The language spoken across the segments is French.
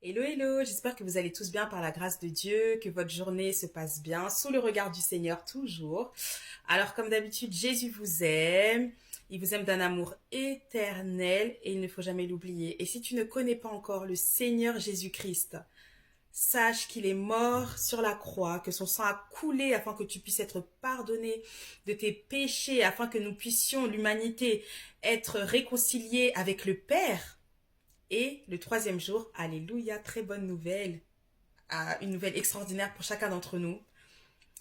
Hello, hello, j'espère que vous allez tous bien par la grâce de Dieu, que votre journée se passe bien, sous le regard du Seigneur toujours. Alors, comme d'habitude, Jésus vous aime, il vous aime d'un amour éternel et il ne faut jamais l'oublier. Et si tu ne connais pas encore le Seigneur Jésus-Christ, sache qu'il est mort sur la croix, que son sang a coulé afin que tu puisses être pardonné de tes péchés, afin que nous puissions, l'humanité, être réconciliés avec le Père. Et le troisième jour, alléluia, très bonne nouvelle, une nouvelle extraordinaire pour chacun d'entre nous.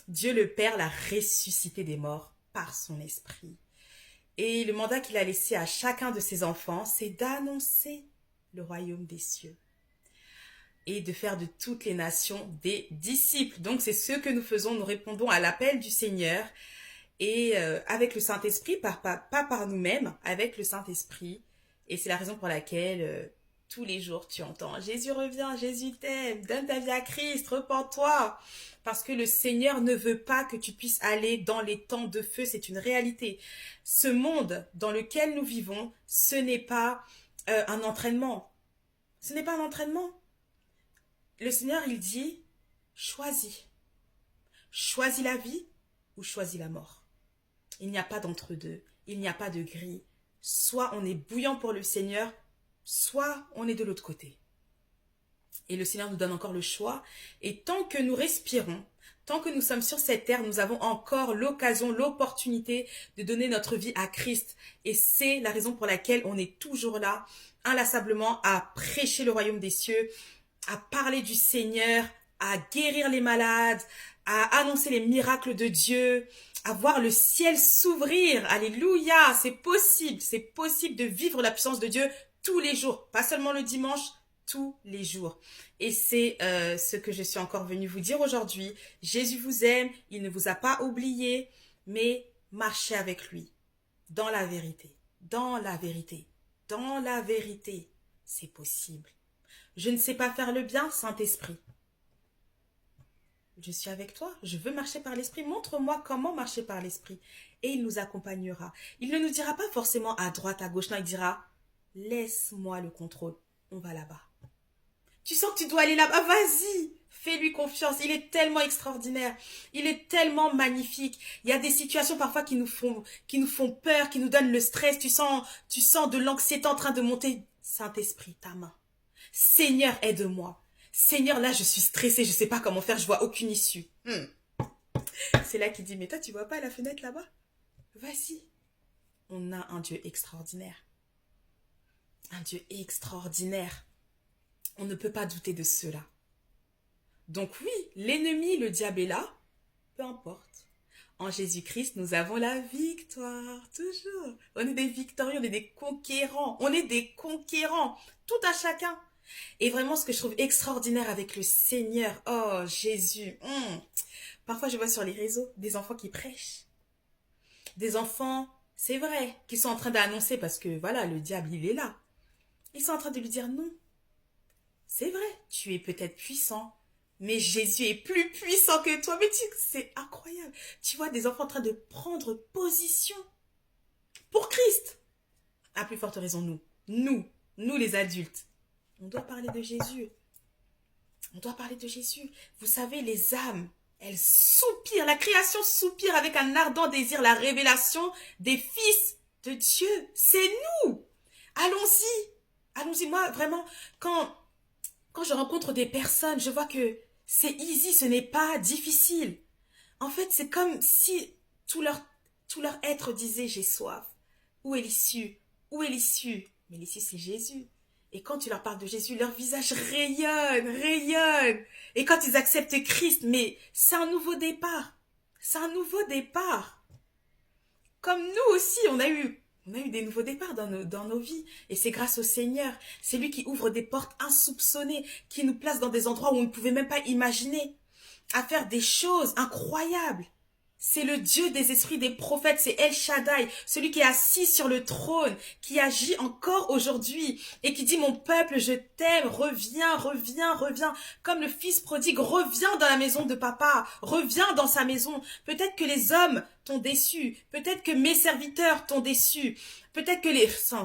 Dieu le Père l'a ressuscité des morts par son esprit. Et le mandat qu'il a laissé à chacun de ses enfants, c'est d'annoncer le royaume des cieux et de faire de toutes les nations des disciples. Donc c'est ce que nous faisons, nous répondons à l'appel du Seigneur et avec le Saint-Esprit, pas par nous-mêmes, avec le Saint-Esprit. Et c'est la raison pour laquelle tous les jours tu entends Jésus revient, Jésus t'aime, donne ta vie à Christ, repens-toi. Parce que le Seigneur ne veut pas que tu puisses aller dans les temps de feu, c'est une réalité. Ce monde dans lequel nous vivons, ce n'est pas un entraînement. Ce n'est pas un entraînement. Le Seigneur, il dit, choisis. Choisis la vie ou choisis la mort. Il n'y a pas d'entre-deux. Il n'y a pas de gris. Soit on est bouillant pour le Seigneur, soit on est de l'autre côté. Et le Seigneur nous donne encore le choix. Et tant que nous respirons, tant que nous sommes sur cette terre, nous avons encore l'occasion, l'opportunité de donner notre vie à Christ. Et c'est la raison pour laquelle on est toujours là, inlassablement, à prêcher le royaume des cieux, à parler du Seigneur, à guérir les malades, à annoncer les miracles de Dieu, à voir le ciel s'ouvrir. Alléluia, c'est possible de vivre la puissance de Dieu tous les jours, pas seulement le dimanche, tous les jours. Et c'est ce que je suis encore venue vous dire aujourd'hui. Jésus vous aime, il ne vous a pas oublié, mais marchez avec lui dans la vérité, dans la vérité, dans la vérité. C'est possible. Je ne sais pas faire le bien, Saint-Esprit. Je suis avec toi, je veux marcher par l'Esprit. Montre-moi comment marcher par l'Esprit. Et il nous accompagnera. Il ne nous dira pas forcément à droite, à gauche. Non, il dira, laisse-moi le contrôle. On va là-bas. Tu sens que tu dois aller là-bas, vas-y. Fais-lui confiance. Il est tellement extraordinaire. Il est tellement magnifique. Il y a des situations parfois qui nous font peur, qui nous donnent le stress. Tu sens de l'anxiété en train de monter. Saint-Esprit, ta main. Seigneur, aide-moi. Seigneur, là, je suis stressée, je sais pas comment faire, je vois aucune issue. C'est là qu'il dit, mais toi, tu vois pas la fenêtre là-bas? Vas-y. On a un Dieu extraordinaire. Un Dieu extraordinaire. On ne peut pas douter de cela. Donc oui, l'ennemi, le diable est là, peu importe. En Jésus-Christ, nous avons la victoire, toujours. On est des victorieux, on est des conquérants. On est des conquérants, tout à chacun. Et vraiment, ce que je trouve extraordinaire avec le Seigneur, oh Jésus, parfois je vois sur les réseaux des enfants qui prêchent. Des enfants, c'est vrai, qui sont en train d'annoncer parce que voilà, le diable, il est là. Ils sont en train de lui dire non. C'est vrai, tu es peut-être puissant, mais Jésus est plus puissant que toi. Mais c'est incroyable. Tu vois des enfants en train de prendre position pour Christ. À plus forte raison, nous les adultes. On doit parler de Jésus. On doit parler de Jésus. Vous savez, les âmes, elles soupirent. La création soupire avec un ardent désir la révélation des fils de Dieu. C'est nous. Allons-y. Allons-y. Moi, vraiment, quand je rencontre des personnes, je vois que c'est easy, ce n'est pas difficile. En fait, c'est comme si tout leur être disait j'ai soif. Où est l'issue? Où est l'issue? Mais l'issue, c'est Jésus. Et quand tu leur parles de Jésus, leur visage rayonne, rayonne. Et quand ils acceptent Christ, mais c'est un nouveau départ. C'est un nouveau départ. Comme nous aussi, on a eu des nouveaux départs dans nos vies. Et c'est grâce au Seigneur. C'est lui qui ouvre des portes insoupçonnées, qui nous place dans des endroits où on ne pouvait même pas imaginer, à faire des choses incroyables. C'est le Dieu des esprits des prophètes, c'est El Shaddai, celui qui est assis sur le trône, qui agit encore aujourd'hui et qui dit mon peuple, je t'aime, reviens, reviens, reviens. Comme le fils prodigue, reviens dans la maison de papa, reviens dans sa maison. Peut-être que les hommes t'ont déçu. Peut-être que mes serviteurs t'ont déçu. Peut-être que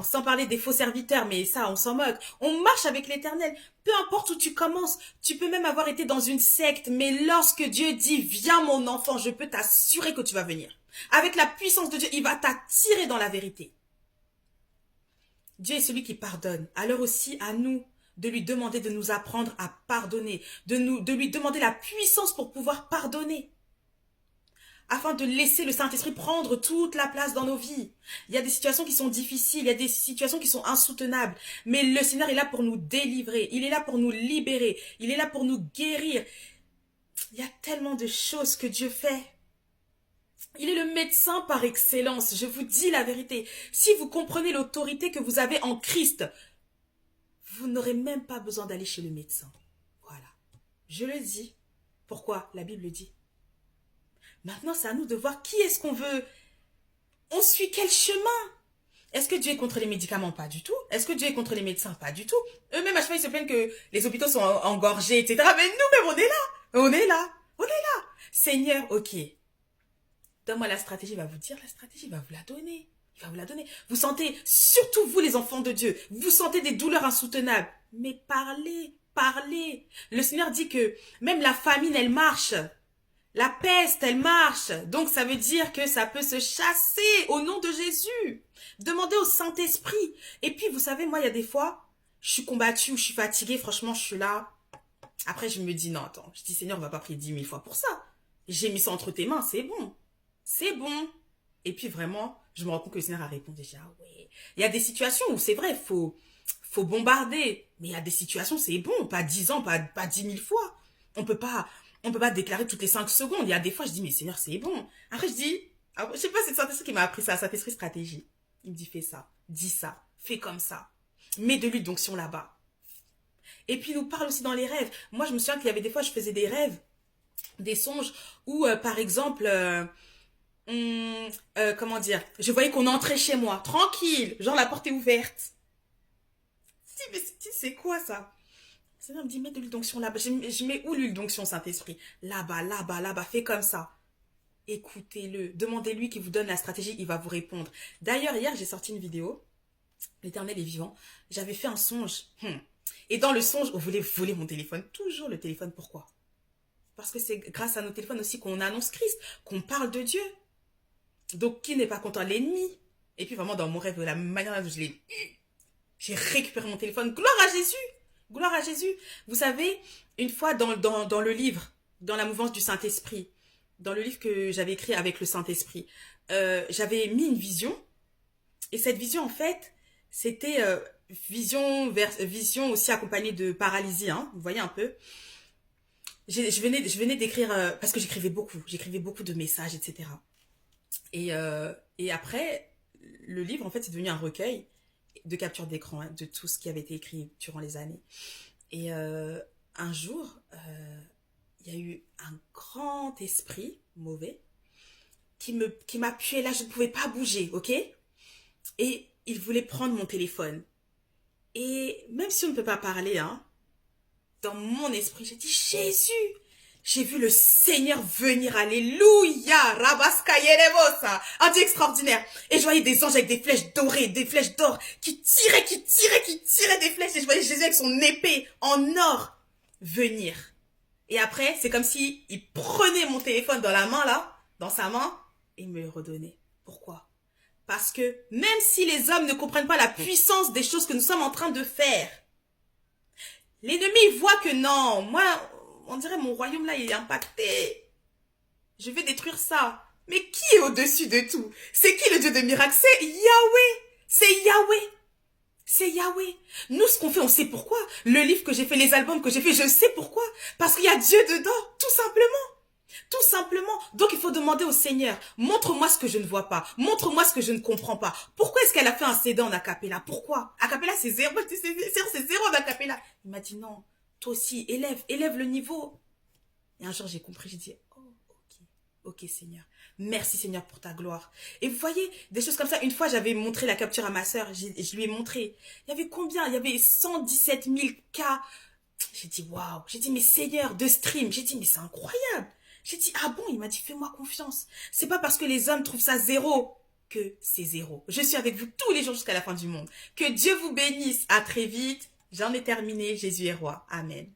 sans parler des faux serviteurs, mais ça, on s'en moque. On marche avec l'Éternel. Peu importe où tu commences, tu peux même avoir été dans une secte, mais lorsque Dieu dit, viens mon enfant, je peux t'assurer que tu vas venir. Avec la puissance de Dieu, il va t'attirer dans la vérité. Dieu est celui qui pardonne. Alors aussi, à nous, de lui demander de nous apprendre à pardonner, de lui demander la puissance pour pouvoir pardonner, afin de laisser le Saint-Esprit prendre toute la place dans nos vies. Il y a des situations qui sont difficiles, il y a des situations qui sont insoutenables, mais le Seigneur est là pour nous délivrer, il est là pour nous libérer, il est là pour nous guérir. Il y a tellement de choses que Dieu fait. Il est le médecin par excellence, je vous dis la vérité. Si vous comprenez l'autorité que vous avez en Christ, vous n'aurez même pas besoin d'aller chez le médecin. Voilà. Je le dis. Pourquoi? La Bible le dit. Maintenant, c'est à nous de voir qui est-ce qu'on veut. On suit quel chemin? Est-ce que Dieu est contre les médicaments? Pas du tout. Est-ce que Dieu est contre les médecins? Pas du tout. Eux-mêmes, à chaque fois, ils se plaignent que les hôpitaux sont engorgés, etc. Mais nous-mêmes, on est là. On est là. On est là. Seigneur, ok. Donne-moi la stratégie. Il va vous dire la stratégie. Il va vous la donner. Il va vous la donner. Vous sentez, surtout vous les enfants de Dieu, vous sentez des douleurs insoutenables. Mais parlez, parlez. Le Seigneur dit que même la famine, elle marche. La peste, elle marche. Donc ça veut dire que ça peut se chasser au nom de Jésus. Demandez au Saint-Esprit. Et puis vous savez, moi il y a des fois, je suis combattue ou je suis fatiguée, franchement je suis là. Après je me dis non, attends, je dis Seigneur, on va pas prier 10 000 fois pour ça. J'ai mis ça entre tes mains, c'est bon. C'est bon. Et puis vraiment, je me rends compte que le Seigneur a répondu. J'ai dit, ah ouais. Il y a des situations où c'est vrai, faut bombarder. Mais il y a des situations, c'est bon, pas 10 ans, pas 10 000 fois. On peut pas déclarer toutes les 5 secondes. Il y a des fois, je dis, mais Seigneur, c'est bon. Après, je dis, je sais pas, c'est le Saint-Esprit qui m'a appris ça, Saint-Esprit stratégie. Il me dit, fais ça, dis ça, fais comme ça. Mets de l'huile d'onction là-bas. Et puis, il nous parle aussi dans les rêves. Moi, je me souviens qu'il y avait des fois, je faisais des rêves, des songes, où, par exemple, comment dire, je voyais qu'on entrait chez moi, tranquille, genre la porte est ouverte. Si, mais c'est quoi ça? Le Seigneur me dit, mets de l'huile d'onction là-bas. Je mets où l'huile d'onction, Saint-Esprit? Là-bas, là-bas, là-bas, fais comme ça. Écoutez-le, demandez-lui qu'il vous donne la stratégie, il va vous répondre. D'ailleurs, hier, j'ai sorti une vidéo, l'Éternel est vivant, j'avais fait un songe. Et dans le songe, on voulait voler mon téléphone, toujours le téléphone, pourquoi? Parce que c'est grâce à nos téléphones aussi qu'on annonce Christ, qu'on parle de Dieu. Donc, qui n'est pas content? L'ennemi. Et puis, vraiment, dans mon rêve, la manière dont j'ai récupéré mon téléphone. Gloire à Jésus! Gloire à Jésus! Vous savez, une fois dans le livre, dans la mouvance du Saint-Esprit, dans le livre que j'avais écrit avec le Saint-Esprit, j'avais mis une vision. Et cette vision, en fait, c'était vision aussi accompagnée de paralysie. Hein, vous voyez un peu? Je venais d'écrire, parce que j'écrivais beaucoup de messages, etc. Et après, le livre, en fait, c'est devenu un recueil de capture d'écran, hein, de tout ce qui avait été écrit durant les années. Et un jour, il y a eu un grand esprit mauvais qui m'appuyait là, je ne pouvais pas bouger, ok? Et il voulait prendre mon téléphone. Et même si on ne peut pas parler, hein, dans mon esprit, j'ai dit, Jésus, j'ai vu le Seigneur venir, alléluia, rabaskayelevosa, un Dieu extraordinaire. Et je voyais des anges avec des flèches dorées, des flèches d'or, qui tiraient des flèches. Et je voyais Jésus avec son épée en or venir. Et après, c'est comme si il prenait mon téléphone dans la main, là, dans sa main, et il me le redonnait. Pourquoi? Parce que même si les hommes ne comprennent pas la puissance des choses que nous sommes en train de faire, l'ennemi voit que non, moi, on dirait mon royaume là, il est impacté. Je vais détruire ça. Mais qui est au-dessus de tout? C'est qui le Dieu de miracles? C'est Yahweh. C'est Yahweh. C'est Yahweh. Nous, ce qu'on fait, on sait pourquoi. Le livre que j'ai fait, les albums que j'ai fait, je sais pourquoi. Parce qu'il y a Dieu dedans, tout simplement. Tout simplement. Donc, il faut demander au Seigneur, montre-moi ce que je ne vois pas. Montre-moi ce que je ne comprends pas. Pourquoi est-ce qu'elle a fait un CD en acapella? Pourquoi? Acapella, c'est zéro en acapella. Il m'a dit non. Toi aussi, élève le niveau. Et un jour, j'ai compris, j'ai dit, oh, ok, Seigneur. Merci, Seigneur, pour ta gloire. Et vous voyez, des choses comme ça. Une fois, j'avais montré la capture à ma sœur, je lui ai montré. Il y avait combien? Il y avait 117 000 cas. J'ai dit, waouh. J'ai dit, mais Seigneur, de stream. J'ai dit, mais c'est incroyable. J'ai dit, ah bon? Il m'a dit, fais-moi confiance. C'est pas parce que les hommes trouvent ça zéro que c'est zéro. Je suis avec vous tous les jours jusqu'à la fin du monde. Que Dieu vous bénisse. À très vite. J'en ai terminé. Jésus est roi. Amen.